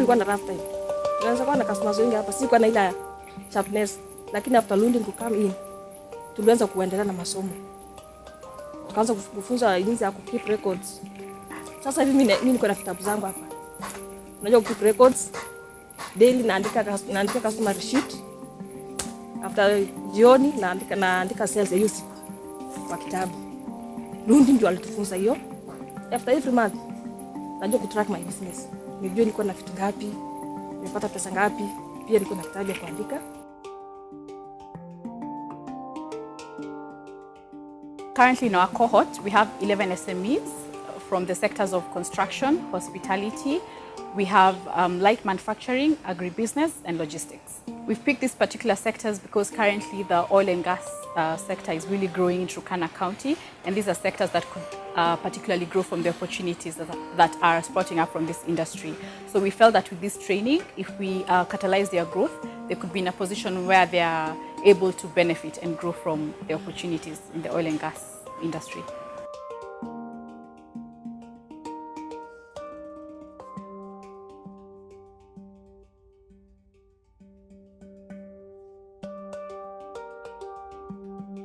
tulikuwa na rough time. Tulianza kuwa na customers wengi hapa, si kwa na ile sharpness, lakini after Lundin to come in, tulianza kuendelea na masomo. Tukaanza kufunza jinsi ya keep records. Sasa hivi mimi niko na vitabu zangu hapa. Unajua keep records daily, naandika customer receipt. After jioni naandika sales hiyo siku kwa kitabu. Lundin ndio alitufunza hiyo. After every month najua kutrack my business. Nijue niko na vitu ngapi, nimepata pesa ngapi, pia niko na kitabu ya kuandika. Currently in our cohort, we have 11 SMEs from the sectors of construction, hospitality. We have light manufacturing, agribusiness, and logistics. We've picked these particular sectors because currently the oil and gas sector is really growing in Turkana County, and these are sectors that could particularly grow from the opportunities that are sprouting up from this industry. So we felt that with this training, if we catalyze their growth, they could be in a position where they are able to benefit and grow from the opportunities in the oil and gas industry.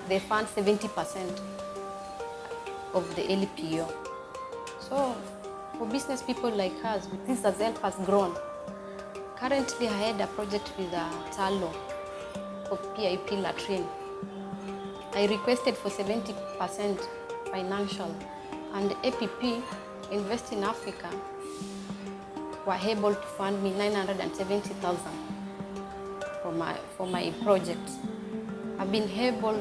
They fund 70% of the LPO. So for business people like us, this has helped us grow. Currently, I had a project with Talo for PIP latrine. I requested for 70% financial, and APP, Invest in Africa, were able to fund me 970,000 for my project. I've been able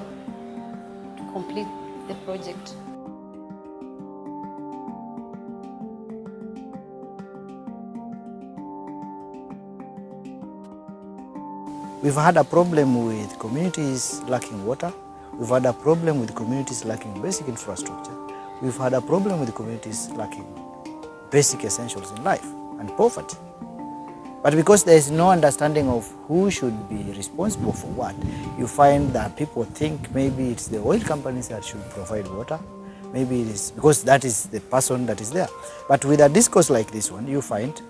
to complete the project. We've had a problem with communities lacking water. We've had a problem with communities lacking basic infrastructure. We've had a problem with communities lacking basic essentials in life and poverty. But because there is no understanding of who should be responsible for what, you find that people think maybe it's the oil companies that should provide water. Maybe it is because that is the person that is there. But with a discourse like this one, you find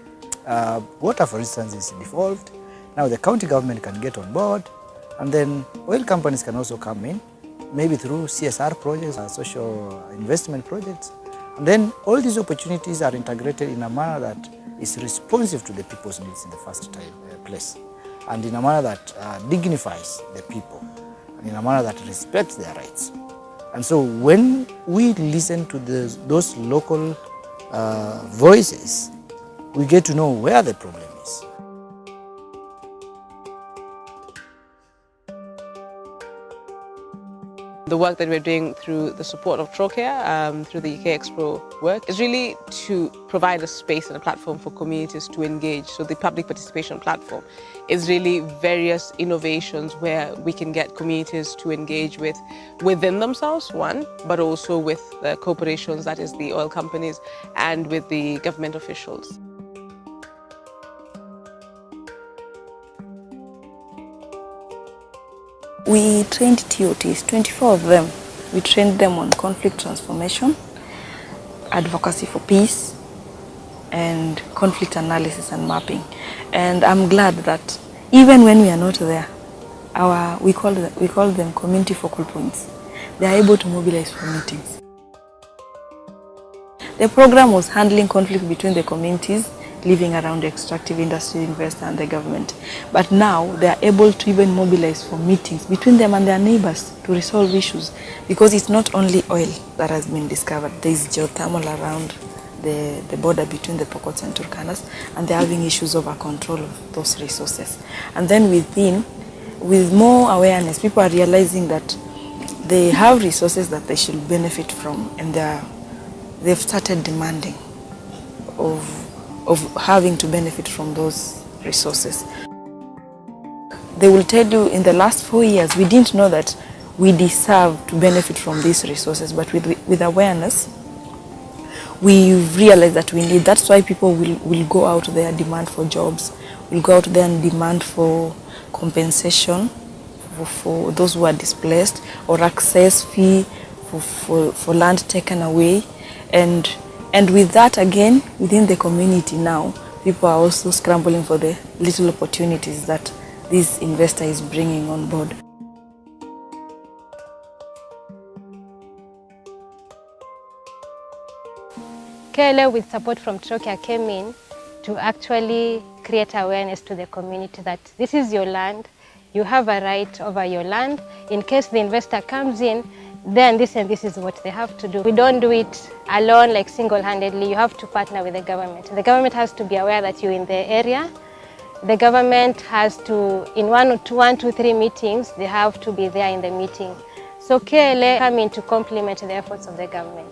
water, for instance, is devolved. Now the county government can get on board, and then oil companies can also come in, maybe through CSR projects or social investment projects. And then all these opportunities are integrated in a manner that is responsive to the people's needs in the first place, and in a manner that dignifies the people, and in a manner that respects their rights. And so when we listen to those local voices, we get to know where the problem is. The work that we're doing through the support of Trocare, through the EXPRO work, is really to provide a space and a platform for communities to engage. So the public participation platform is really various innovations where we can get communities to engage within themselves, one, but also with the corporations, that is the oil companies, and with the government officials. We trained TOTs, 24 of them. We trained them on conflict transformation, advocacy for peace, and conflict analysis and mapping. And I'm glad that even when we are not there, we call them community focal points. They are able to mobilize for meetings. The program was handling conflict between the communities living around the extractive industry, investor, and the government. But now they are able to even mobilize for meetings between them and their neighbors to resolve issues, because it's not only oil that has been discovered. There is geothermal around the border between the Pokots and Turkanas, and they're having issues over control of those resources. And then with more awareness, people are realizing that they have resources that they should benefit from, and they've started demanding of having to benefit from those resources. They will tell you in the last 4 years, we didn't know that we deserve to benefit from these resources, but with awareness, we realize that we need. That's why people will go out there and demand for jobs, will go out there and demand for compensation for those who are displaced, or access fee for land taken away. And with that, again, within the community now, people are also scrambling for the little opportunities that this investor is bringing on board. KLA, with support from Trocare, came in to actually create awareness to the community that this is your land, you have a right over your land. In case the investor comes in, then this and this is what they have to do. We don't do it alone, like single-handedly. You have to partner with the government. The government has to be aware that you're in the area. The government has to, in 1, 2, 3 meetings, they have to be there in the meeting. So KLA come in to complement the efforts of the government.